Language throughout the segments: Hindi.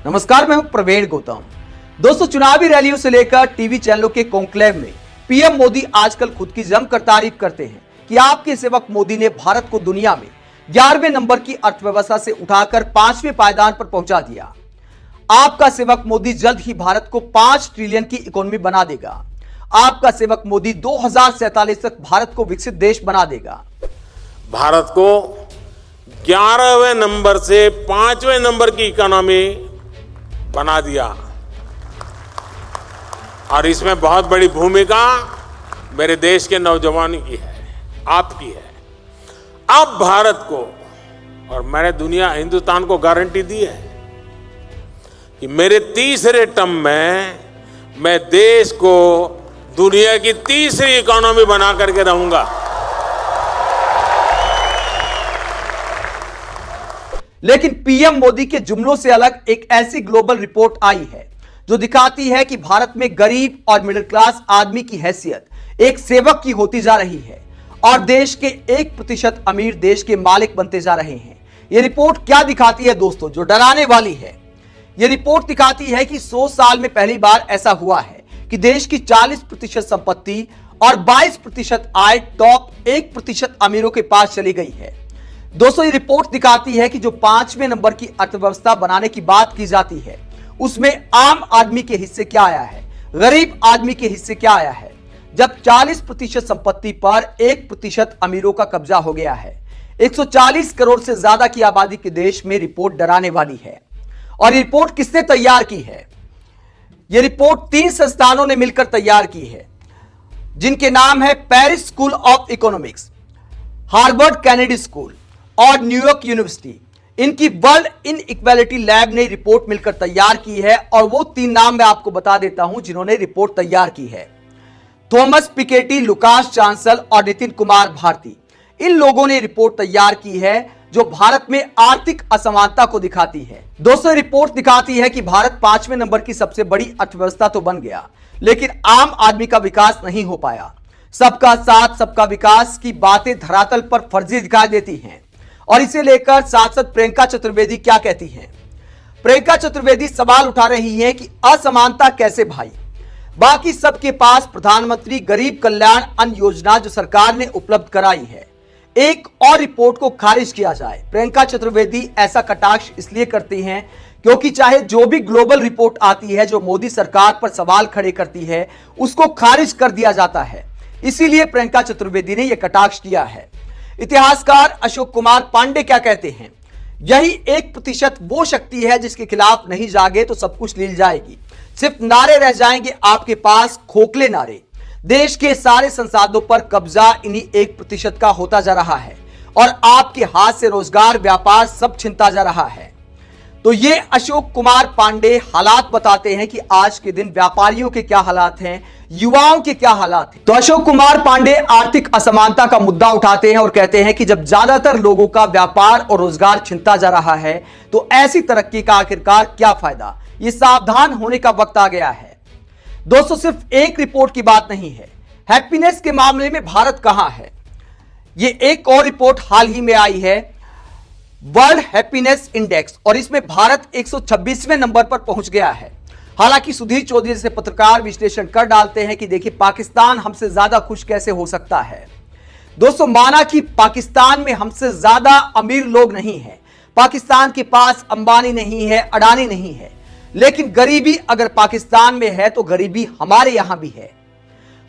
नमस्कार, मैं हूं प्रवीण गौतम। दोस्तों, चुनावी रैलियों से लेकर टीवी चैनलों के कॉन्क्लेव में पीएम मोदी आजकल खुद की जमकर तारीफ करते हैं कि आपके सेवक मोदी ने भारत को दुनिया में 11वें नंबर की अर्थव्यवस्था से उठाकर 5वें पायदान पर पहुंचा दिया। आपका सेवक मोदी जल्द ही भारत को 5 ट्रिलियन की इकोनॉमी बना देगा। आपका सेवक मोदी 2047 तक भारत को विकसित देश बना देगा। भारत को 11वें नंबर से 5वें नंबर की इकोनॉमी बना दिया और इसमें बहुत बड़ी भूमिका मेरे देश के नौजवानों की है, आपकी है। अब भारत को, और मैंने हिंदुस्तान को गारंटी दी है कि मेरे तीसरे टर्म में मैं देश को दुनिया की तीसरी इकोनॉमी बना करके रहूंगा। लेकिन पीएम मोदी के जुमलों से अलग एक ऐसी ग्लोबल रिपोर्ट आई है जो दिखाती है कि भारत में गरीब और मिडिल क्लास आदमी की हैसियत एक सेवक की होती जा रही है और देश के 1% अमीर देश के मालिक बनते जा रहे हैं। यह रिपोर्ट क्या दिखाती है दोस्तों, जो डराने वाली है। यह रिपोर्ट दिखाती है कि 100 साल में पहली बार ऐसा हुआ है कि देश की 40% संपत्ति और 22% आय टॉप 1% अमीरों के पास चली गई है। दोस्तों, ये रिपोर्ट दिखाती है कि जो 5वें नंबर की अर्थव्यवस्था बनाने की बात की जाती है, उसमें आम आदमी के हिस्से क्या आया है, गरीब आदमी के हिस्से क्या आया है। जब 40% संपत्ति पर 1% अमीरों का कब्जा हो गया है। 140 करोड़ से ज्यादा की आबादी के देश में रिपोर्ट डराने वाली है। और ये रिपोर्ट किसने तैयार की है? यह रिपोर्ट 3 संस्थानों ने मिलकर तैयार की है, जिनके नाम है Paris school of economics, Harvard Kennedy school और न्यूयॉर्क यूनिवर्सिटी। इनकी वर्ल्ड इनइक्वालिटी लैब ने रिपोर्ट मिलकर तैयार की है और वो 3 नाम मैं आपको बता देता हूं जिन्होंने रिपोर्ट तैयार की है। थॉमस पिकेटी, लुकास चांसल और नितिन कुमार भारती। इन लोगों ने रिपोर्ट तैयार की है जो भारत में आर्थिक असमानता को दिखाती है। दोस्तों, रिपोर्ट दिखाती है कि भारत 5वें नंबर की सबसे बड़ी अर्थव्यवस्था तो बन गया, लेकिन आम आदमी का विकास नहीं हो पाया। सबका साथ सबका विकास की बातें धरातल पर फर्जी दिखाई देती हैं। और इसे लेकर सांसद प्रियंका चतुर्वेदी क्या कहती हैं? प्रियंका चतुर्वेदी सवाल उठा रही हैं कि असमानता कैसे भाई? बाकी सबके पास प्रधानमंत्री गरीब कल्याण अन्न योजना जो सरकार ने उपलब्ध कराई है, एक और रिपोर्ट को खारिज किया जाए। प्रियंका चतुर्वेदी ऐसा कटाक्ष इसलिए करती हैं क्योंकि चाहे जो भी ग्लोबल रिपोर्ट आती है जो मोदी सरकार पर सवाल खड़े करती है, उसको खारिज कर दिया जाता है। इसीलिए प्रियंका चतुर्वेदी ने यह कटाक्ष किया है। इतिहासकार अशोक कुमार पांडे क्या कहते हैं? यही 1% वो शक्ति है जिसके खिलाफ नहीं जागे तो सब कुछ लील जाएगी। सिर्फ नारे रह जाएंगे आपके पास, खोखले नारे। देश के सारे संसाधनों पर कब्जा इन्हीं 1% का होता जा रहा है और आपके हाथ से रोजगार, व्यापार सब छिनता जा रहा है। तो ये अशोक कुमार पांडे हालात बताते हैं कि आज के दिन व्यापारियों के क्या हालात हैं, युवाओं के क्या हालात हैं। तो अशोक कुमार पांडे आर्थिक असमानता का मुद्दा उठाते हैं और कहते हैं कि जब ज्यादातर लोगों का व्यापार और रोजगार छिनता जा रहा है तो ऐसी तरक्की का आखिरकार क्या फायदा। ये सावधान होने का वक्त आ गया है। दोस्तों, सिर्फ एक रिपोर्ट की बात नहीं है। हैप्पीनेस के मामले में भारत कहां है? ये एक और रिपोर्ट हाल ही में आई है, वर्ल्ड हैप्पीनेस इंडेक्स, और इसमें भारत 126वें नंबर पर पहुंच गया है। हालांकि सुधीर चौधरी जैसे पत्रकार विश्लेषण कर डालते हैं कि देखिए पाकिस्तान हमसे ज्यादा खुश कैसे हो सकता है। दोस्तों, माना कि पाकिस्तान में हमसे ज्यादा अमीर लोग नहीं है, पाकिस्तान के पास अंबानी नहीं है, अडानी नहीं है, लेकिन गरीबी अगर पाकिस्तान में है तो गरीबी हमारे यहां भी है।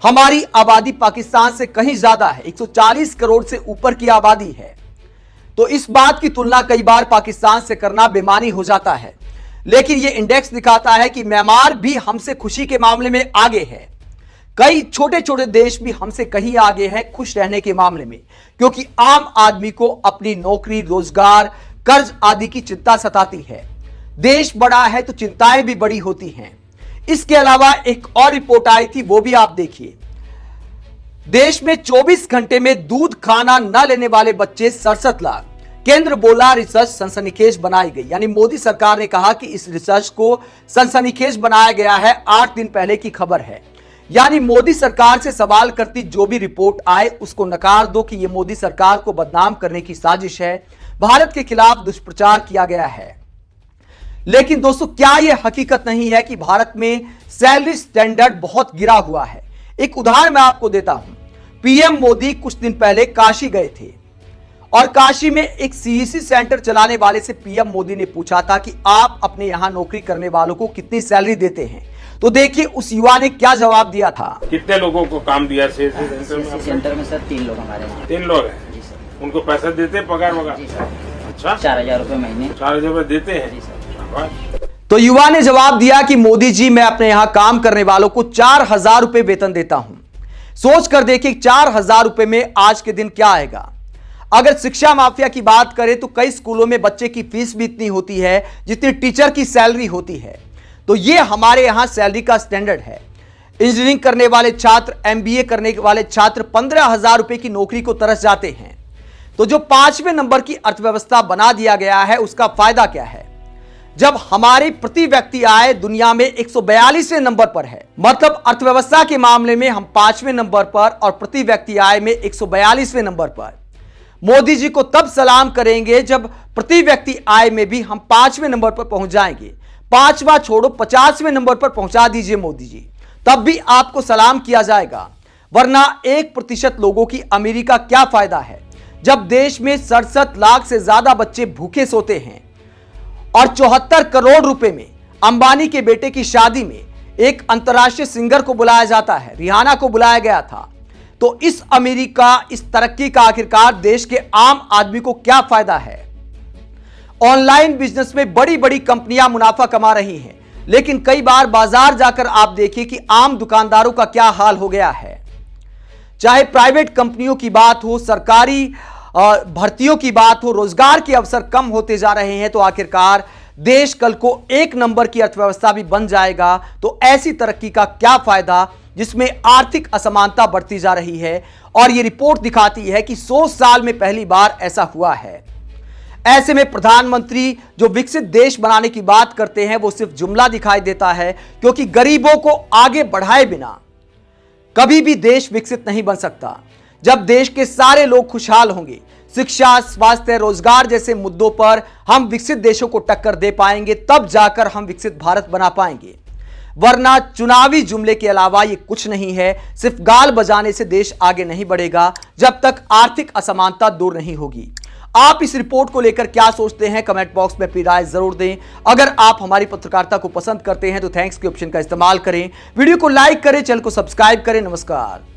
हमारी आबादी पाकिस्तान से कहीं ज्यादा है, 140 करोड़ से ऊपर की आबादी है। तो इस बात की तुलना कई बार पाकिस्तान से करना बेमानी हो जाता है। लेकिन यह इंडेक्स दिखाता है कि म्यांमार भी हमसे खुशी के मामले में आगे है। कई छोटे छोटे देश भी हमसे कहीं आगे हैं खुश रहने के मामले में, क्योंकि आम आदमी को अपनी नौकरी, रोजगार, कर्ज आदि की चिंता सताती है। देश बड़ा है तो चिंताएं भी बड़ी होती हैं। इसके अलावा एक और रिपोर्ट आई थी, वो भी आप देखिए। देश में 24 घंटे में दूध खाना न लेने वाले बच्चे 67 लाख। केंद्र बोला रिसर्च सनसनीखेज बनाई गई, यानी मोदी सरकार ने कहा कि इस रिसर्च को सनसनीखेज बनाया गया है। 8 दिन पहले की खबर है। यानी मोदी सरकार से सवाल करती जो भी रिपोर्ट आए उसको नकार दो कि यह मोदी सरकार को बदनाम करने की साजिश है, भारत के खिलाफ दुष्प्रचार किया गया है। लेकिन दोस्तों, क्या यह हकीकत नहीं है कि भारत में सैलरी स्टैंडर्ड बहुत गिरा हुआ है? एक उदाहरण मैं आपको देता हूं। पीएम मोदी कुछ दिन पहले काशी गए थे और काशी में एक सीईसी सेंटर चलाने वाले से पीएम मोदी ने पूछा था कि आप अपने यहां नौकरी करने वालों को कितनी सैलरी देते हैं। तो देखिए उस युवा ने क्या जवाब दिया था। कितने लोगों को काम दिया सेंटर में सर 3 लोग हमारे यहाँ। 3 लोग हैं। जी सर। उनको पैसा देते हैं, पगार वगार? जी सर। अच्छा, 4,000 रुपये महीने। 4,000 रुपये देते हैं। जी सर। शाबाश। तो युवा ने जवाब दिया कि मोदी जी, मैं अपने यहां काम करने वालों को 4,000 रुपए वेतन देता हूं। सोच कर देखिए 4,000 रुपए में आज के दिन क्या आएगा। अगर शिक्षा माफिया की बात करें तो कई स्कूलों में बच्चे की फीस भी इतनी होती है जितनी टीचर की सैलरी होती है। तो यह हमारे यहां सैलरी का स्टैंडर्ड है। इंजीनियरिंग करने वाले छात्र, एमबीए करने वाले छात्र 15,000 रुपए की नौकरी को तरस जाते हैं। तो जो 5वें नंबर की अर्थव्यवस्था बना दिया गया है, उसका फायदा क्या है? जब हमारी प्रति व्यक्ति आय दुनिया में 142वें नंबर पर है, मतलब अर्थव्यवस्था के मामले में हम 5वें नंबर पर और प्रति व्यक्ति आय में 142वें नंबर पर। मोदी जी को तब सलाम करेंगे जब प्रति व्यक्ति आय में भी हम 5वें नंबर पर पहुंच जाएंगे। 5वां छोड़ो, 50वें नंबर पर पहुंचा दीजिए मोदी जी, तब भी आपको सलाम किया जाएगा। वरना 1% लोगों की अमीरी का क्या फायदा है जब देश में 67 लाख से ज्यादा बच्चे भूखे सोते हैं और 74 करोड़ रुपए में अंबानी के बेटे की शादी में एक अंतर्राष्ट्रीय सिंगर को बुलाया जाता है, रिहाना को बुलाया गया था। तो इस अमीरी का, इस तरक्की का आखिरकार देश के आम आदमी को क्या फायदा है? ऑनलाइन बिजनेस में बड़ी बड़ी कंपनियां मुनाफा कमा रही हैं, लेकिन कई बार बाजार जाकर आप देखिए कि आम दुकानदारों का क्या हाल हो गया है। चाहे प्राइवेट कंपनियों की बात हो, सरकारी भर्तियों की बात हो, रोजगार के अवसर कम होते जा रहे हैं। तो आखिरकार देश कल को 1 नंबर की अर्थव्यवस्था भी बन जाएगा तो ऐसी तरक्की का क्या फायदा जिसमें आर्थिक असमानता बढ़ती जा रही है। और यह रिपोर्ट दिखाती है कि 100 साल में पहली बार ऐसा हुआ है। ऐसे में प्रधानमंत्री जो विकसित देश बनाने की बात करते हैं वो सिर्फ जुमला दिखाई देता है, क्योंकि गरीबों को आगे बढ़ाए बिना कभी भी देश विकसित नहीं बन सकता। जब देश के सारे लोग खुशहाल होंगे, शिक्षा, स्वास्थ्य, रोजगार जैसे मुद्दों पर हम विकसित देशों को टक्कर दे पाएंगे, तब जाकर हम विकसित भारत बना पाएंगे। वरना चुनावी जुमले के अलावा ये कुछ नहीं है। सिर्फ गाल बजाने से देश आगे नहीं बढ़ेगा जब तक आर्थिक असमानता दूर नहीं होगी। आप इस रिपोर्ट को लेकर क्या सोचते हैं? कमेंट बॉक्स में अपनी राय जरूर दें। अगर आप हमारी पत्रकारिता को पसंद करते हैं तो थैंक्स के ऑप्शन का इस्तेमाल करें, वीडियो को लाइक करें, चैनल को सब्सक्राइब करें। नमस्कार।